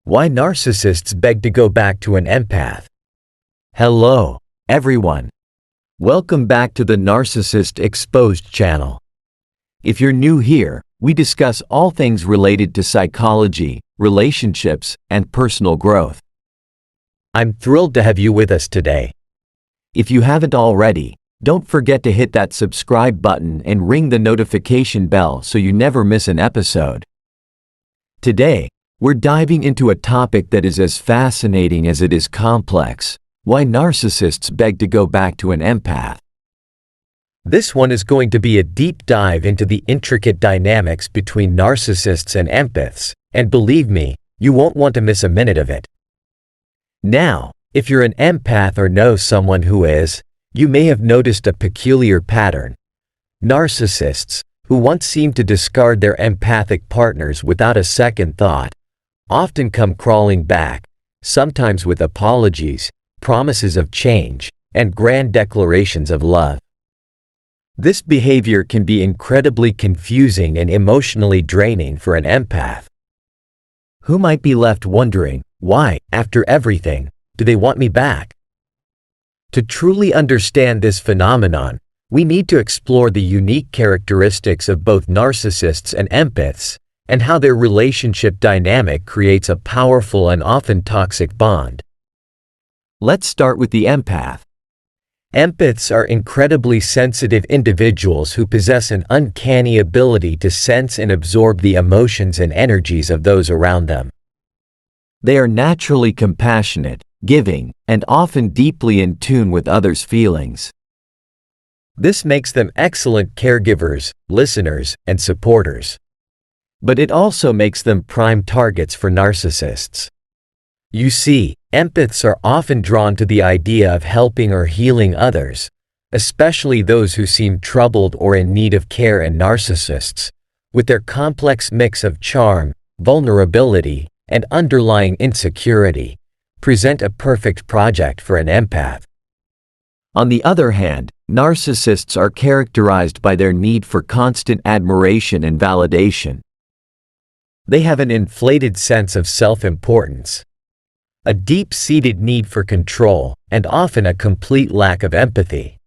Why narcissists beg to go back to an empath. Hello, everyone. Welcome back to the Narcissist Exposed channel. If you're new here, we discuss all things related to psychology, relationships, and personal growth. I'm thrilled to have you with us today. If you haven't already, don't forget to hit that subscribe button and ring the notification bell so you never miss an episode. Today, we're diving into a topic that is as fascinating as it is complex: why narcissists beg to go back to an empath. This one is going to be a deep dive into the intricate dynamics between narcissists and empaths, and believe me, you won't want to miss a minute of it. Now, if you're an empath or know someone who is, you may have noticed a peculiar pattern. Narcissists, who once seemed to discard their empathic partners without a second thought, often come crawling back, sometimes with apologies, promises of change, and grand declarations of love. This behavior can be incredibly confusing and emotionally draining for an empath, who might be left wondering, why, after everything, do they want me back? To truly understand this phenomenon, we need to explore the unique characteristics of both narcissists and empaths, and how their relationship dynamic creates a powerful and often toxic bond. Let's start with the empath. Empaths are incredibly sensitive individuals who possess an uncanny ability to sense and absorb the emotions and energies of those around them. They are naturally compassionate, giving, and often deeply in tune with others' feelings. This makes them excellent caregivers, listeners, and supporters. But it also makes them prime targets for narcissists. You see, empaths are often drawn to the idea of helping or healing others, especially those who seem troubled or in need of care, and narcissists, with their complex mix of charm, vulnerability, and underlying insecurity, present a perfect project for an empath. On the other hand, narcissists are characterized by their need for constant admiration and validation. They have an inflated sense of self-importance, a deep-seated need for control, and often a complete lack of empathy.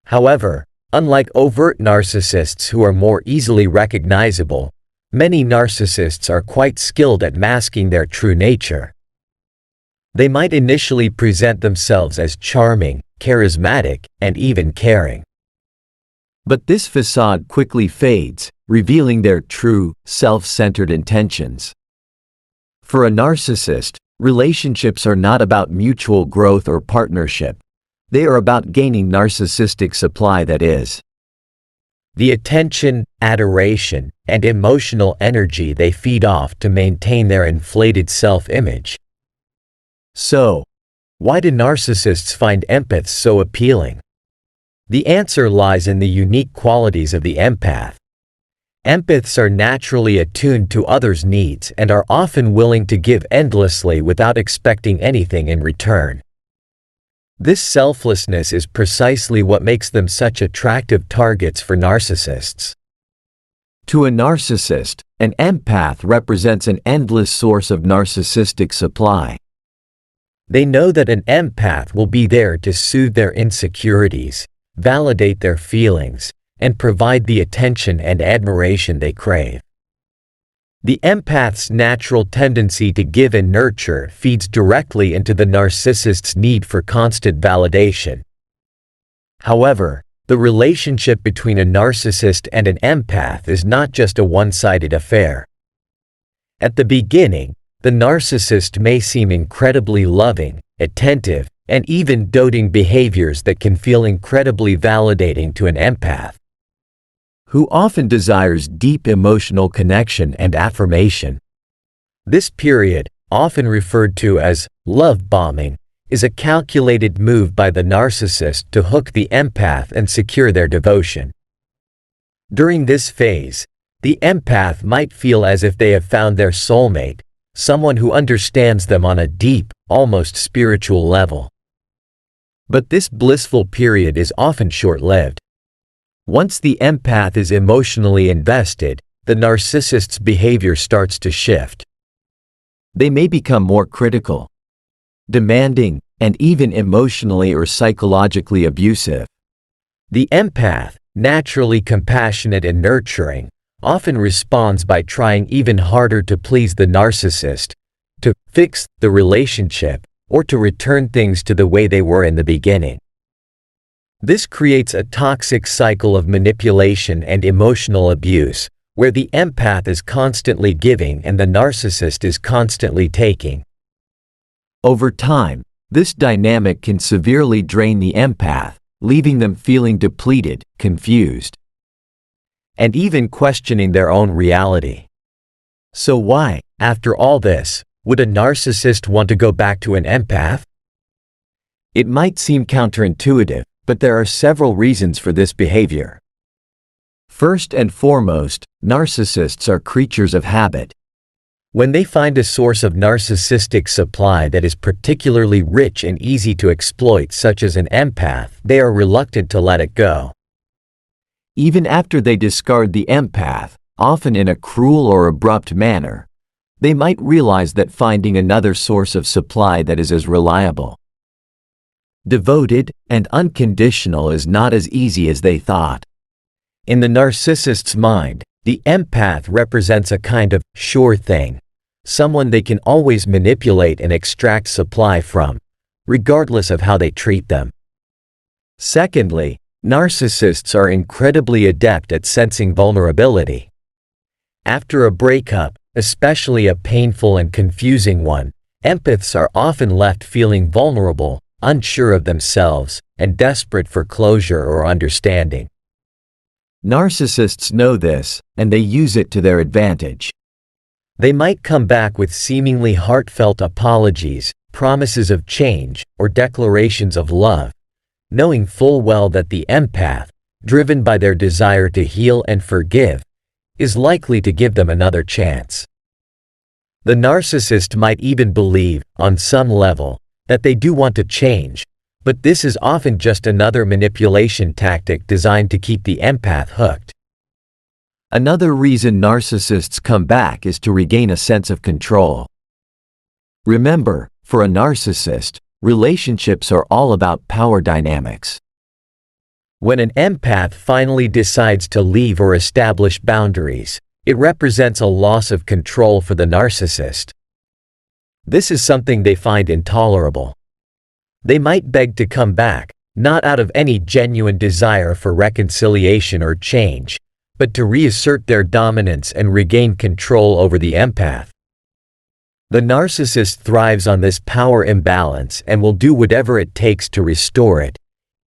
However, unlike overt narcissists who are more easily recognizable, many narcissists are quite skilled at masking their true nature. They might initially present themselves as charming, charismatic, and even caring. But this facade quickly fades, revealing their true, self-centered intentions. For a narcissist, relationships are not about mutual growth or partnership. They are about gaining narcissistic supply, that is, the attention, adoration, and emotional energy they feed off to maintain their inflated self-image. So, why do narcissists find empaths so appealing? The answer lies in the unique qualities of the empath. Empaths are naturally attuned to others' needs and are often willing to give endlessly without expecting anything in return. This selflessness is precisely what makes them such attractive targets for narcissists. To a narcissist, an empath represents an endless source of narcissistic supply. They know that an empath will be there to soothe their insecurities, validate their feelings, and provide the attention and admiration they crave. The empath's natural tendency to give and nurture feeds directly into the narcissist's need for constant validation. However, the relationship between a narcissist and an empath is not just a one-sided affair. At the beginning, the narcissist may seem incredibly loving, attentive, and even doting, behaviors that can feel incredibly validating to an empath, who often desires deep emotional connection and affirmation. This period, often referred to as love bombing, is a calculated move by the narcissist to hook the empath and secure their devotion. During this phase, the empath might feel as if they have found their soulmate, someone who understands them on a deep, almost spiritual level. But this blissful period is often short-lived. Once the empath is emotionally invested, the narcissist's behavior starts to shift. They may become more critical, demanding, and even emotionally or psychologically abusive. The empath, naturally compassionate and nurturing, often responds by trying even harder to please the narcissist, to fix the relationship, or to return things to the way they were in the beginning. This creates a toxic cycle of manipulation and emotional abuse, where the empath is constantly giving and the narcissist is constantly taking. Over time, this dynamic can severely drain the empath, leaving them feeling depleted, confused, and even questioning their own reality. So why, after all this, would a narcissist want to go back to an empath? It might seem counterintuitive, but there are several reasons for this behavior. First and foremost, narcissists are creatures of habit. When they find a source of narcissistic supply that is particularly rich and easy to exploit, such as an empath, they are reluctant to let it go. Even after they discard the empath, often in a cruel or abrupt manner, they might realize that finding another source of supply that is as reliable, devoted, and unconditional is not as easy as they thought. In the narcissist's mind, the empath represents a kind of sure thing, someone they can always manipulate and extract supply from, regardless of how they treat them. Secondly, narcissists are incredibly adept at sensing vulnerability. After a breakup, especially a painful and confusing one, empaths are often left feeling vulnerable, unsure of themselves, and desperate for closure or understanding. Narcissists know this, and they use it to their advantage. They might come back with seemingly heartfelt apologies, promises of change, or declarations of love, knowing full well that the empath, driven by their desire to heal and forgive, is likely to give them another chance. The narcissist might even believe, on some level, that they do want to change, but this is often just another manipulation tactic designed to keep the empath hooked. Another reason narcissists come back is to regain a sense of control. Remember, for a narcissist, relationships are all about power dynamics. When an empath finally decides to leave or establish boundaries, it represents a loss of control for the narcissist. This is something they find intolerable. They might beg to come back, not out of any genuine desire for reconciliation or change, but to reassert their dominance and regain control over the empath. The narcissist thrives on this power imbalance and will do whatever it takes to restore it,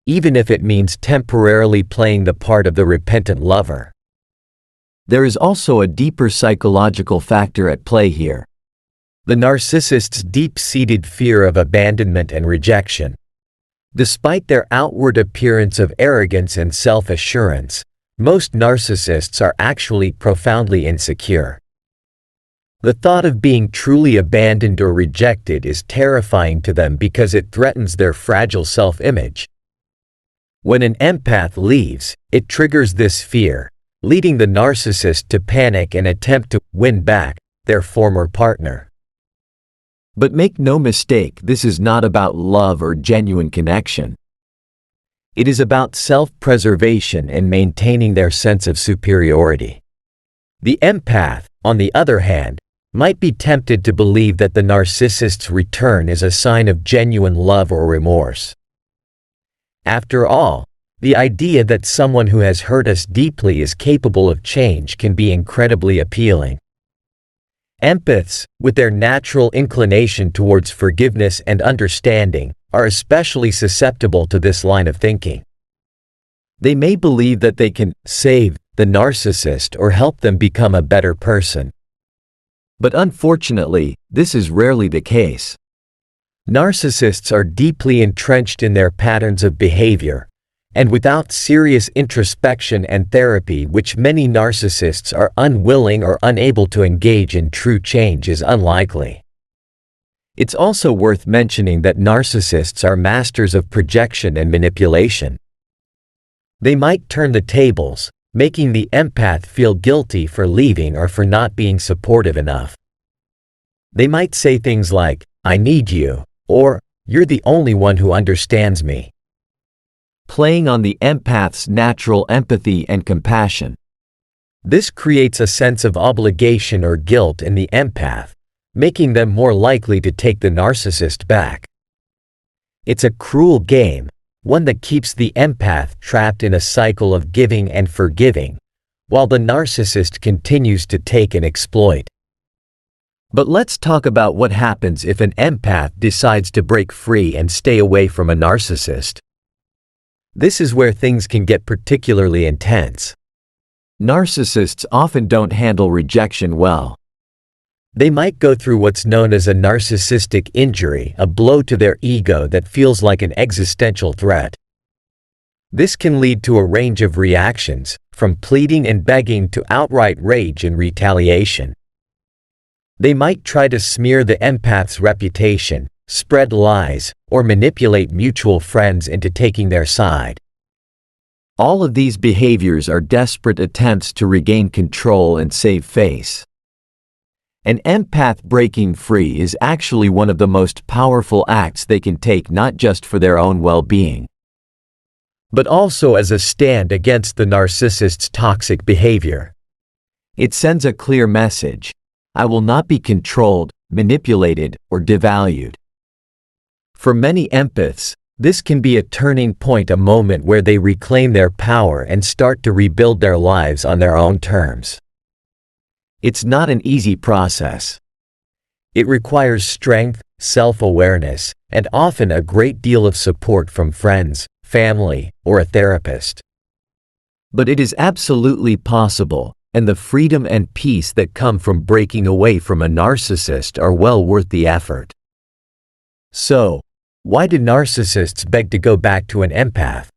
even if it means temporarily playing the part of the repentant lover. There is also a deeper psychological factor at play here. The narcissist's deep-seated fear of abandonment and rejection. Despite their outward appearance of arrogance and self-assurance, most narcissists are actually profoundly insecure. The thought of being truly abandoned or rejected is terrifying to them because it threatens their fragile self-image. When an empath leaves, it triggers this fear, leading the narcissist to panic and attempt to win back their former partner. But make no mistake, this is not about love or genuine connection. It is about self-preservation and maintaining their sense of superiority. The empath, on the other hand, might be tempted to believe that the narcissist's return is a sign of genuine love or remorse. After all, the idea that someone who has hurt us deeply is capable of change can be incredibly appealing. Empaths, with their natural inclination towards forgiveness and understanding, are especially susceptible to this line of thinking. They may believe that they can save the narcissist or help them become a better person. But unfortunately, this is rarely the case. Narcissists are deeply entrenched in their patterns of behavior, and without serious introspection and therapy, which many narcissists are unwilling or unable to engage in, true change is unlikely. It's also worth mentioning that narcissists are masters of projection and manipulation. They might turn the tables, making the empath feel guilty for leaving or for not being supportive enough. They might say things like, "I need you," or "You're the only one who understands me," playing on the empath's natural empathy and compassion. This creates a sense of obligation or guilt in the empath, making them more likely to take the narcissist back. It's a cruel game, one that keeps the empath trapped in a cycle of giving and forgiving, while the narcissist continues to take and exploit. But let's talk about what happens if an empath decides to break free and stay away from a narcissist. This is where things can get particularly intense. Narcissists often don't handle rejection well. They might go through what's known as a narcissistic injury, a blow to their ego that feels like an existential threat. This can lead to a range of reactions, from pleading and begging to outright rage and retaliation. They might try to smear the empath's reputation, spread lies, or manipulate mutual friends into taking their side. All of these behaviors are desperate attempts to regain control and save face. An empath breaking free is actually one of the most powerful acts they can take, not just for their own well-being, but also as a stand against the narcissist's toxic behavior. It sends a clear message: I will not be controlled, manipulated, or devalued. For many empaths, this can be a turning point, a moment where they reclaim their power and start to rebuild their lives on their own terms. It's not an easy process. It requires strength, self-awareness, and often a great deal of support from friends, family, or a therapist. But it is absolutely possible, and the freedom and peace that come from breaking away from a narcissist are well worth the effort. So, why do narcissists beg to go back to an empath?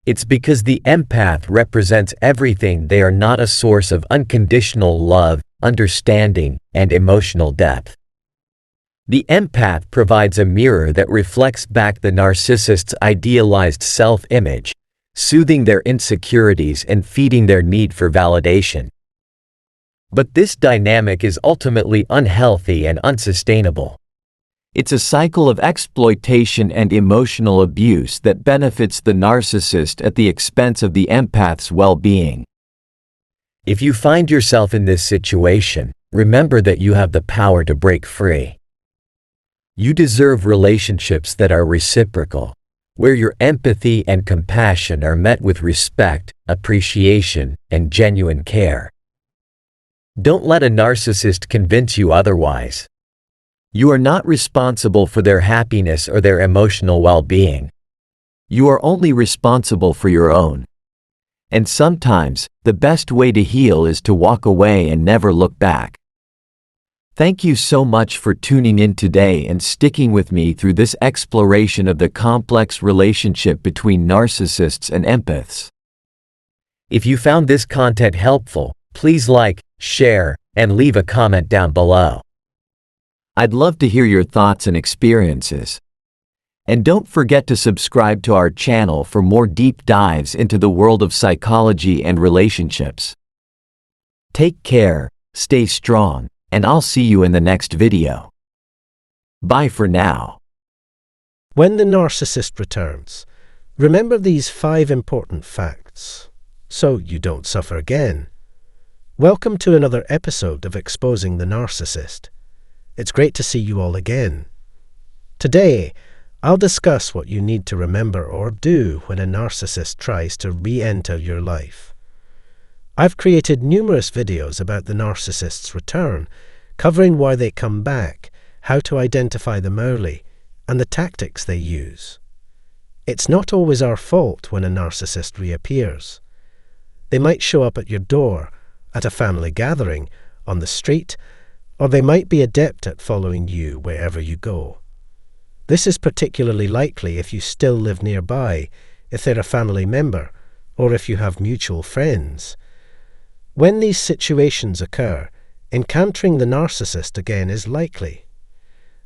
It's because the empath represents everything. They are not a source of unconditional love, understanding, and emotional depth. The empath provides a mirror that reflects back the narcissist's idealized self-image, soothing their insecurities and feeding their need for validation. But this dynamic is ultimately unhealthy and unsustainable. It's a cycle of exploitation and emotional abuse that benefits the narcissist at the expense of the empath's well-being. If you find yourself in this situation, remember that you have the power to break free. You deserve relationships that are reciprocal, where your empathy and compassion are met with respect, appreciation, and genuine care. Don't let a narcissist convince you otherwise. You are not responsible for their happiness or their emotional well-being. You are only responsible for your own. And sometimes, the best way to heal is to walk away and never look back. Thank you so much for tuning in today and sticking with me through this exploration of the complex relationship between narcissists and empaths. If you found this content helpful, please like, share, and leave a comment down below. I'd love to hear your thoughts and experiences. And don't forget to subscribe to our channel for more deep dives into the world of psychology and relationships. Take care, stay strong, and I'll see you in the next video. Bye for now. When the narcissist returns, remember these 5 important facts, so you don't suffer again. Welcome to another episode of Exposing the Narcissist. It's great to see you all again. Today, I'll discuss what you need to remember or do when a narcissist tries to re-enter your life. I've created numerous videos about the narcissist's return, covering why they come back, how to identify them early, and the tactics they use. It's not always our fault when a narcissist reappears. They might show up at your door, at a family gathering, on the street, or they might be adept at following you wherever you go. This is particularly likely if you still live nearby, if they're a family member, or if you have mutual friends. When these situations occur, encountering the narcissist again is likely.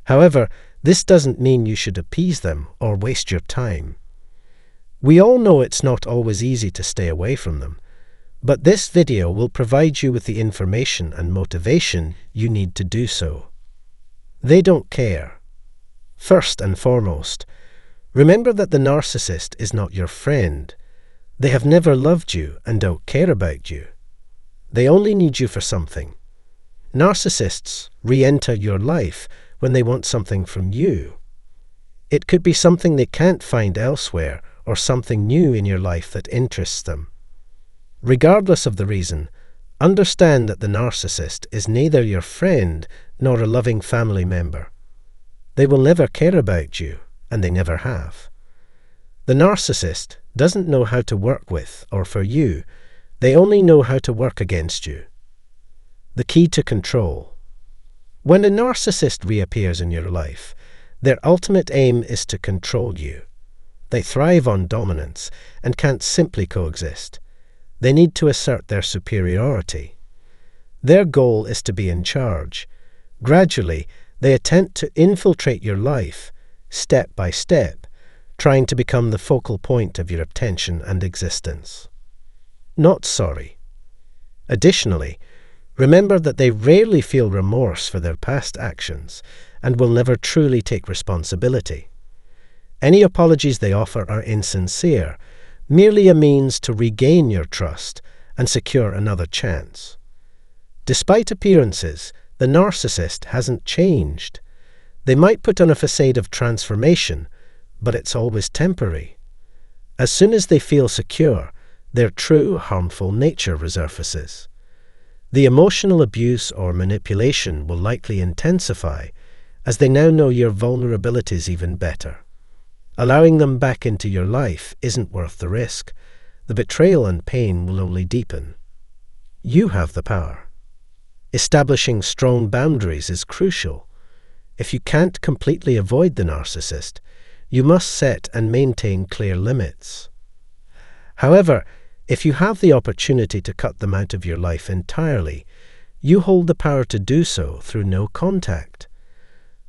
However, this doesn't mean you should appease them or waste your time. We all know it's not always easy to stay away from them, But this video will provide you with the information and motivation you need to do so. They don't care. First and foremost, remember that the narcissist is not your friend. They have never loved you and don't care about you. They only need you for something. Narcissists re-enter your life when they want something from you. It could be something they can't find elsewhere or something new in your life that interests them. Regardless of the reason, understand that the narcissist is neither your friend nor a loving family member. They will never care about you, and they never have. The narcissist doesn't know how to work with or for you. They only know how to work against you. The key to control. When a narcissist reappears in your life, their ultimate aim is to control you. They thrive on dominance and can't simply coexist. They need to assert their superiority. Their goal is to be in charge. Gradually, they attempt to infiltrate your life, step by step, trying to become the focal point of your attention and existence. Not sorry. Additionally, remember that they rarely feel remorse for their past actions and will never truly take responsibility. Any apologies they offer are insincere, merely a means to regain your trust and secure another chance. Despite appearances, the narcissist hasn't changed. They might put on a facade of transformation, but it's always temporary. As soon as they feel secure, their true harmful nature resurfaces. The emotional abuse or manipulation will likely intensify as they now know your vulnerabilities even better. Allowing them back into your life isn't worth the risk. The betrayal and pain will only deepen. You have the power. Establishing strong boundaries is crucial. If you can't completely avoid the narcissist, you must set and maintain clear limits. However, if you have the opportunity to cut them out of your life entirely, you hold the power to do so through no contact.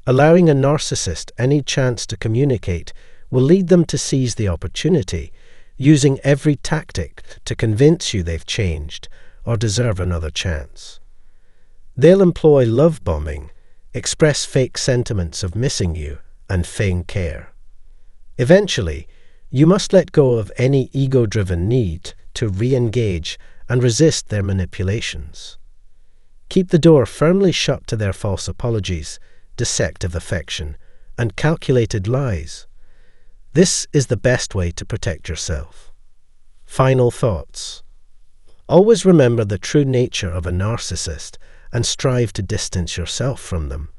Allowing a narcissist any chance to communicate will lead them to seize the opportunity, using every tactic to convince you they've changed or deserve another chance. They'll employ love bombing, express fake sentiments of missing you, and feign care. Eventually, you must let go of any ego-driven need to re-engage and resist their manipulations. Keep the door firmly shut to their false apologies, deceptive affection, and calculated lies. This is the best way to protect yourself. Final thoughts. Always remember the true nature of a narcissist and strive to distance yourself from them.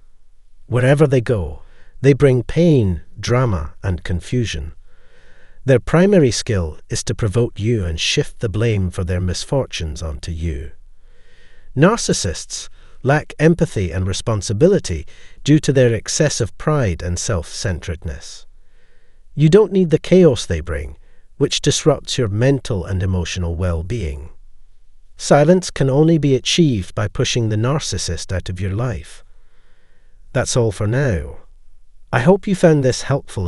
Wherever they go, they bring pain, drama, and confusion. Their primary skill is to provoke you and shift the blame for their misfortunes onto you. Narcissists lack empathy and responsibility due to their excessive pride and self-centeredness. You don't need the chaos they bring, which disrupts your mental and emotional well-being. Silence can only be achieved by pushing the narcissist out of your life. That's all for now. I hope you found this helpful.